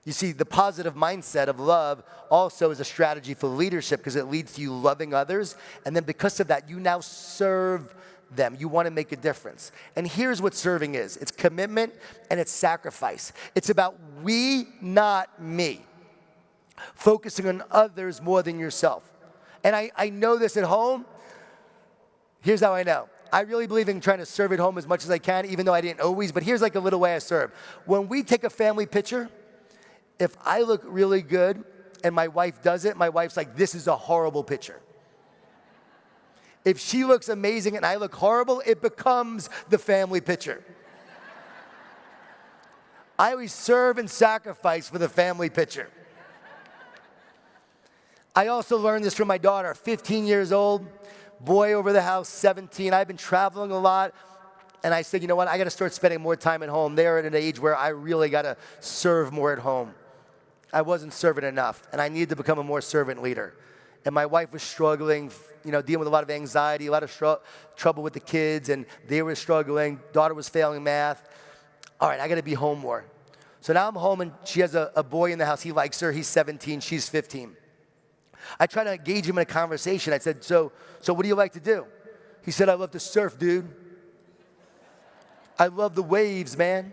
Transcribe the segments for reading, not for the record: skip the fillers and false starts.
You see, the positive mindset of love also is a strategy for leadership because it leads to you loving others. And then because of that, you now serve them. You want to make a difference. And here's what serving is. It's commitment and it's sacrifice. It's about we, not me. Focusing on others more than yourself. And I know this at home. Here's how I know. I really believe in trying to serve at home as much as I can, even though I didn't always. But here's like a little way I serve. When we take a family picture, if I look really good and my wife does it, my wife's like, this is a horrible picture. If she looks amazing and I look horrible, it becomes the family picture. I always serve and sacrifice for the family picture. I also learned this from my daughter, 15 years old, boy over the house, 17. I've been traveling a lot. And I said, you know what, I got to start spending more time at home. They're at an age where I really got to serve more at home. I wasn't serving enough, and I needed to become a more servant leader. And my wife was struggling, dealing with a lot of anxiety, a lot of trouble with the kids, and they were struggling. Daughter was failing math. All right, I got to be home more. So now I'm home, and she has a boy in the house. He likes her. He's 17. She's 15. I try to engage him in a conversation. I said, so what do you like to do? He said, I love to surf, dude. I love the waves, man.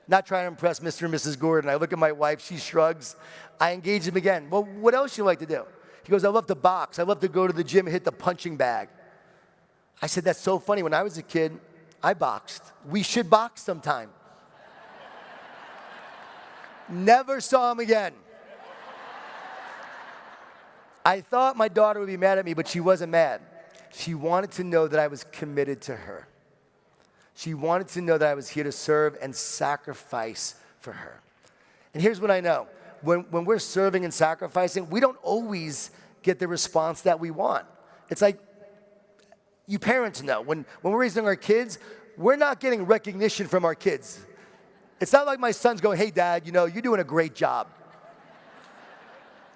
Not trying to impress Mr. and Mrs. Gordon. I look at my wife, she shrugs. I engage him again. Well, what else do you like to do? He goes, I love to box. I love to go to the gym and hit the punching bag. I said, that's so funny. When I was a kid, I boxed. We should box sometime. Never saw him again. I thought my daughter would be mad at me, but she wasn't mad. She wanted to know that I was committed to her. She wanted to know that I was here to serve and sacrifice for her. And here's what I know. When we're serving and sacrificing, we don't always get the response that we want. It's like, you parents know, when we're raising our kids, we're not getting recognition from our kids. It's not like my son's going, hey, Dad, you're doing a great job.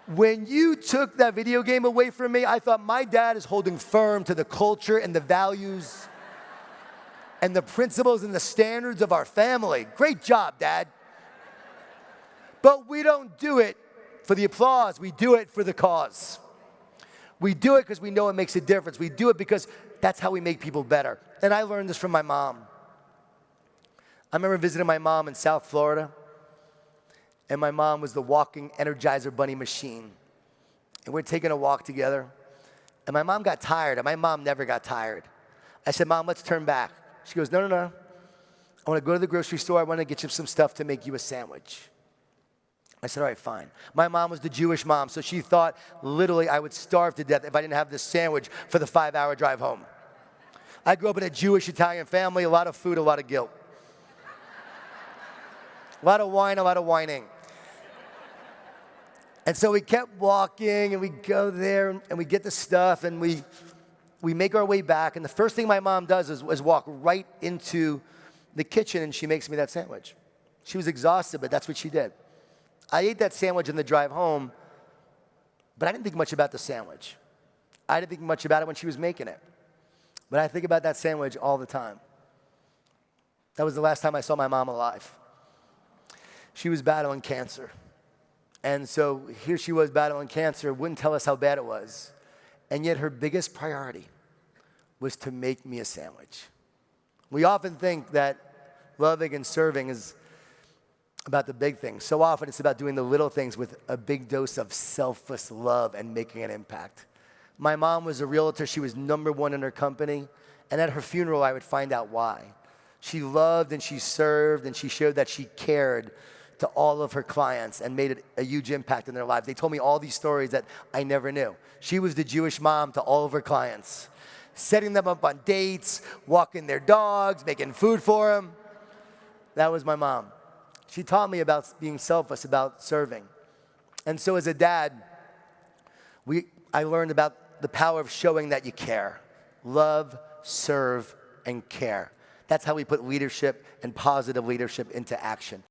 When you took that video game away from me, I thought my dad is holding firm to the culture and the values and the principles and the standards of our family. Great job, Dad. But we don't do it for the applause. We do it for the cause. We do it because we know it makes a difference. We do it because that's how we make people better. And I learned this from my mom. I remember visiting my mom in South Florida, and my mom was the walking Energizer Bunny machine. And we're taking a walk together, and my mom got tired, and my mom never got tired. I said, Mom, let's turn back. She goes, no. I want to go to the grocery store. I want to get you some stuff to make you a sandwich. I said, all right, fine. My mom was the Jewish mom, so she thought literally I would starve to death if I didn't have this sandwich for the 5-hour drive home. I grew up in a Jewish Italian family, a lot of food, a lot of guilt. A lot of wine, a lot of whining. And so we kept walking, and we go there, and we get the stuff, and we make our way back, and the first thing my mom does is walk right into the kitchen, and she makes me that sandwich. She was exhausted, but that's what she did. I ate that sandwich on the drive home, but I didn't think much about the sandwich. I didn't think much about it when she was making it. But I think about that sandwich all the time. That was the last time I saw my mom alive. She was battling cancer. And so here she was battling cancer, wouldn't tell us how bad it was. And yet her biggest priority was to make me a sandwich. We often think that loving and serving is about the big things. So often it's about doing the little things with a big dose of selfless love and making an impact. My mom was a realtor. She was #1 in her company. And at her funeral, I would find out why. She loved and she served and she showed that she cared to all of her clients and made a huge impact in their lives. They told me all these stories that I never knew. She was the Jewish mom to all of her clients, setting them up on dates, walking their dogs, making food for them. That was my mom. She taught me about being selfless, about serving. And so as a dad, I learned about the power of showing that you care. Love, serve, and care. That's how we put leadership and positive leadership into action.